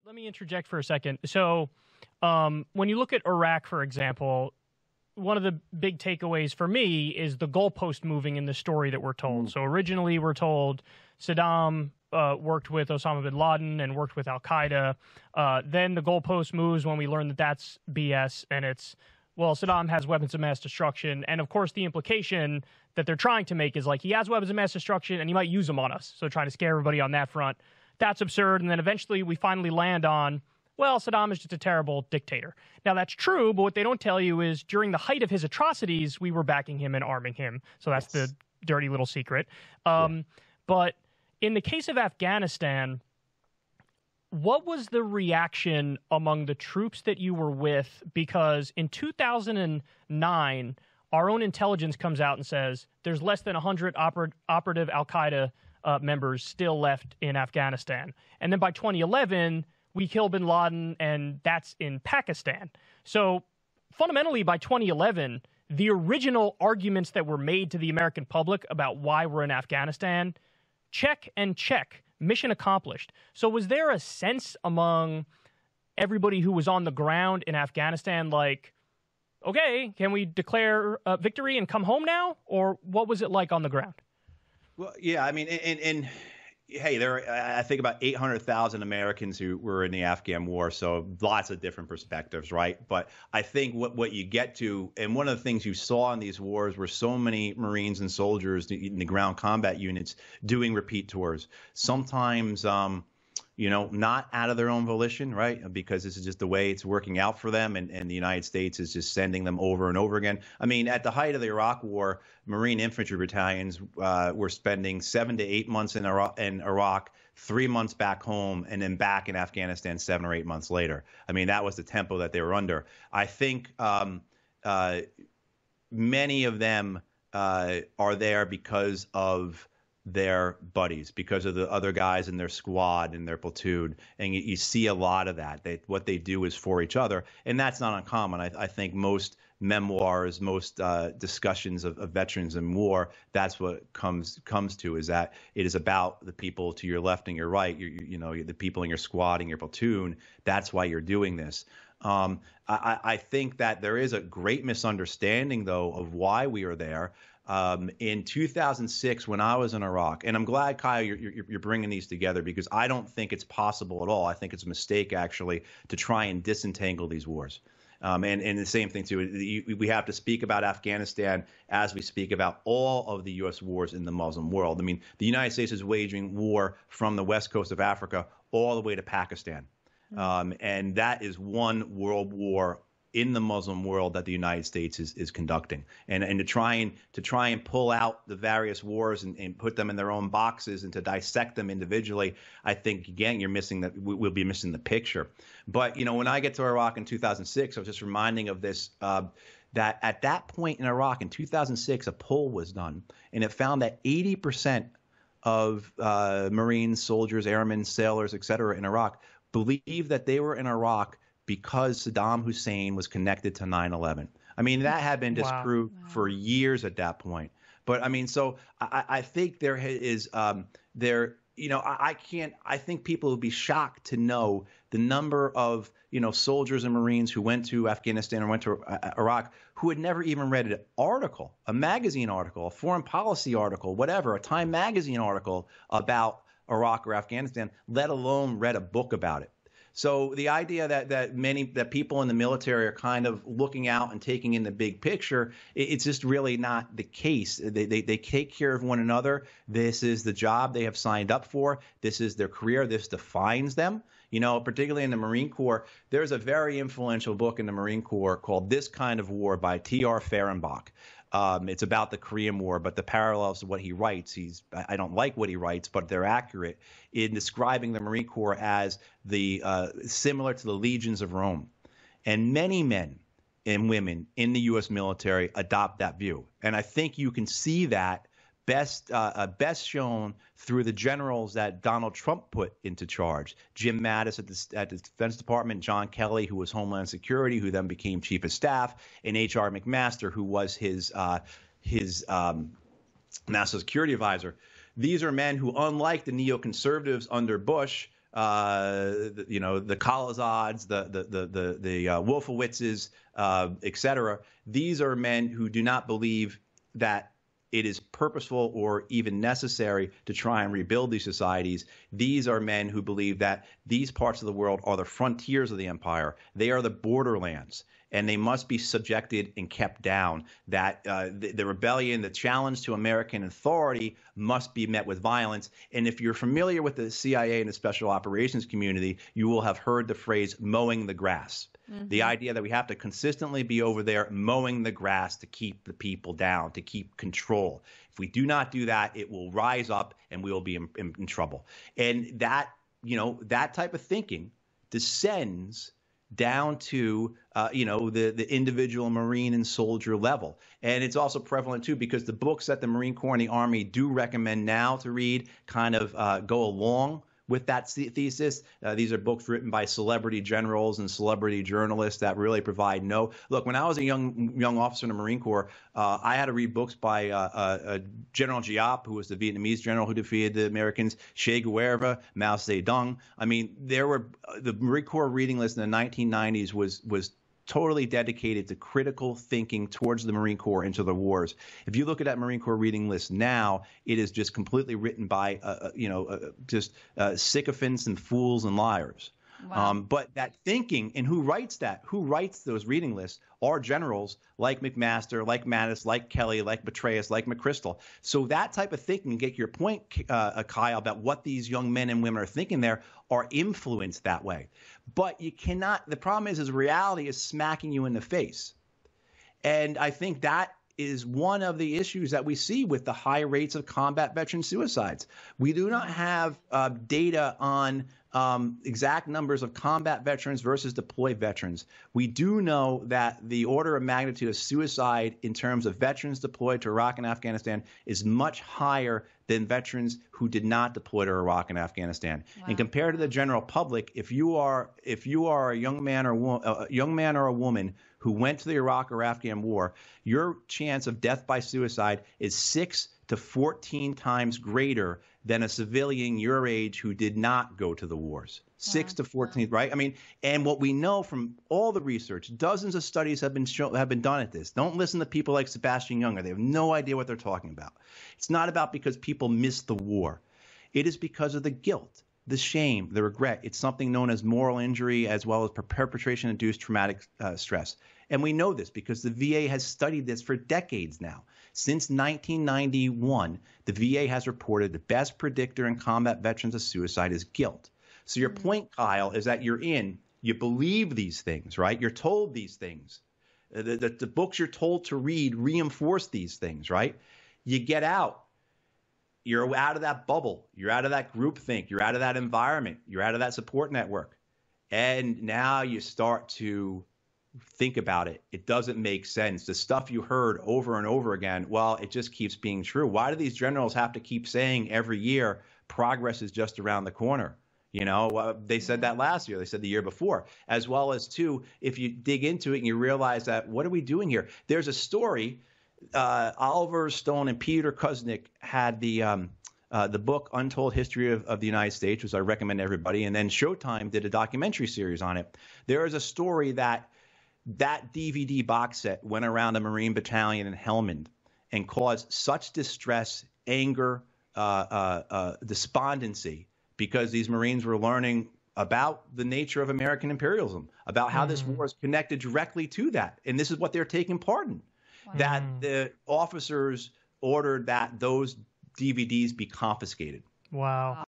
Let me interject for a second. So, when you look at Iraq, for example, one of the big takeaways for me is the goalpost moving in the story that we're told. So originally we're told Saddam worked with Osama bin Laden and worked with Al-Qaeda. Then the goalpost moves when we learn that that's BS, and it's, well, Saddam has weapons of mass destruction. And, of course, the implication that they're trying to make is, like, he has weapons of mass destruction and he might use them on us. So trying to scare everybody on that front. That's absurd. And then eventually we finally land on, well, Saddam is just a terrible dictator. Now, that's true, but what they don't tell you is during the height of his atrocities, we were backing him and arming him. So that's the dirty little secret. But in the case of Afghanistan, what was the reaction among the troops that you were with? Because in 2009, our own intelligence comes out and says there's less than 100 operative Al-Qaeda members still left in Afghanistan. And then by 2011, we kill bin Laden, and that's in Pakistan. So fundamentally, by 2011, the original arguments that were made to the American public about why we're in Afghanistan, check and check, mission accomplished. So was there a sense among everybody who was on the ground in Afghanistan like, okay, can we declare victory and come home now? Or what was it like on the ground? Well, yeah, I mean, hey, I think about 800,000 Americans who were in the Afghan war, so lots of different perspectives, right? But I think what you get to, and one of the things you saw in these wars were so many Marines and soldiers in the ground combat units doing repeat tours. Sometimes, not out of their own volition, right? Because this is just the way it's working out for them, and the United States is just sending them over and over again. I mean, at the height of the Iraq War, Marine infantry battalions were spending 7 to 8 months in Iraq, 3 months back home, and then back in Afghanistan 7 or 8 months later. I mean, that was the tempo that they were under. I think many of them are there because of their buddies, because of the other guys in their squad and their platoon. And you see a lot of that. What they do is for each other. And that's not uncommon. I think most memoirs, most discussions of veterans in war, that's what comes to, is that it is about the people to your left and your right, the people in your squad and your platoon. That's why you're doing this. I think that there is a great misunderstanding, though, of why we are there. In 2006, when I was in Iraq, and I'm glad, Kyle, you're bringing these together, because I don't think it's possible at all. I think it's a mistake, actually, to try and disentangle these wars. And the same thing, too, we have to speak about Afghanistan as we speak about all of the U.S. wars in the Muslim world. I mean, the United States is waging war from the west coast of Africa all the way to Pakistan. And that is one world war in the Muslim world that the United States is conducting, and to try and pull out the various wars and put them in their own boxes and to dissect them individually, I think, again, we'll be missing the picture. But when I get to Iraq in 2006, I was just reminding of this, that at that point in Iraq in 2006, a poll was done, and it found that 80% of Marines, soldiers, airmen, sailors, et cetera, in Iraq believe that they were in Iraq because Saddam Hussein was connected to 9/11. I mean, that had been disproved for years at that point. But I mean, so I think there is I think people would be shocked to know the number of, soldiers and Marines who went to Afghanistan or went to Iraq who had never even read an article, a magazine article, a foreign policy article, whatever, a Time magazine article about Iraq or Afghanistan, let alone read a book about it. So the idea that people in the military are kind of looking out and taking in the big picture, it's just really not the case. They take care of one another. This is the job they have signed up for. This is their career. This defines them. Particularly in the Marine Corps, there's a very influential book in the Marine Corps called This Kind of War by T.R. Fehrenbach. It's about the Korean War, but the parallels to what he writes, I don't like what he writes, but they're accurate in describing the Marine Corps as similar to the legions of Rome. And many men and women in the U.S. military adopt that view. And I think you can see that best shown through the generals that Donald Trump put into charge. Jim Mattis at the Defense Department, John Kelly, who was Homeland Security, who then became Chief of Staff, and H.R. McMaster, who was his National Security Advisor. These are men who, unlike the neoconservatives under Bush, the Kalazads, the Wolfowitzes, etc. These are men who do not believe that it is purposeful or even necessary to try and rebuild these societies. These are men who believe that these parts of the world are the frontiers of the empire. They are the borderlands, and they must be subjected and kept down. That the rebellion, the challenge to American authority must be met with violence. And if you're familiar with the CIA and the special operations community, you will have heard the phrase mowing the grass. Mm-hmm. The idea that we have to consistently be over there mowing the grass to keep the people down, to keep control. If we do not do that, it will rise up and we will be in trouble. And that, that type of thinking descends down to, the individual Marine and soldier level. And it's also prevalent, too, because the books that the Marine Corps and the Army do recommend now to read kind of go along with that thesis. These are books written by celebrity generals and celebrity journalists that really provide look, when I was a young officer in the Marine Corps, I had to read books by General Giap, who was the Vietnamese general who defeated the Americans, Che Guevara, Mao Zedong. I mean, the Marine Corps reading list in the 1990s was totally dedicated to critical thinking towards the Marine Corps into the wars. If you look at that Marine Corps reading list now, it is just completely written by, sycophants and fools and liars. Wow. But that thinking, and who writes those reading lists are generals like McMaster, like Mattis, like Kelly, like Petraeus, like McChrystal. So that type of thinking, get your point, Kyle, about what these young men and women are thinking there, are influenced that way. But you cannot, the problem is reality is smacking you in the face. And I think that is one of the issues that we see with the high rates of combat veteran suicides. We do not have data on exact numbers of combat veterans versus deployed veterans. We do know that the order of magnitude of suicide in terms of veterans deployed to Iraq and Afghanistan is much higher than veterans who did not deploy to Iraq and Afghanistan. Wow. And compared to the general public, if you are a young man or a woman who went to the Iraq or Afghan war, your chance of death by suicide is 6 to 14 times greater than a civilian your age who did not go to the wars. 6 to 14, right? I mean, and what we know from all the research, dozens of studies have been done at this. Don't listen to people like Sebastian Junger. They have no idea what they're talking about. It's not about because people missed the war. It is because of the guilt, the shame, the regret. It's something known as moral injury as well as perpetration-induced traumatic stress. And we know this because the VA has studied this for decades now. Since 1991, the VA has reported the best predictor in combat veterans of suicide is guilt. So your point, Kyle, is that you believe these things, right? You're told these things. The books you're told to read reinforce these things, right? You get out. You're out of that bubble. You're out of that groupthink. You're out of that environment. You're out of that support network. And now you start to think about it. It doesn't make sense. The stuff you heard over and over again, well, it just keeps being true. Why do these generals have to keep saying every year progress is just around the corner? They said that last year. They said the year before, as well as, too, if you dig into it and you realize that what are we doing here? There's a story. Oliver Stone and Peter Kuznick had the book Untold History of the United States, which I recommend to everybody. And then Showtime did a documentary series on it. There is a story that DVD box set went around a Marine battalion in Helmand and caused such distress, anger, despondency, because these Marines were learning about the nature of American imperialism, about how this war is connected directly to that. And this is what they're taking part in. Wow. That the officers ordered that those DVDs be confiscated. Wow.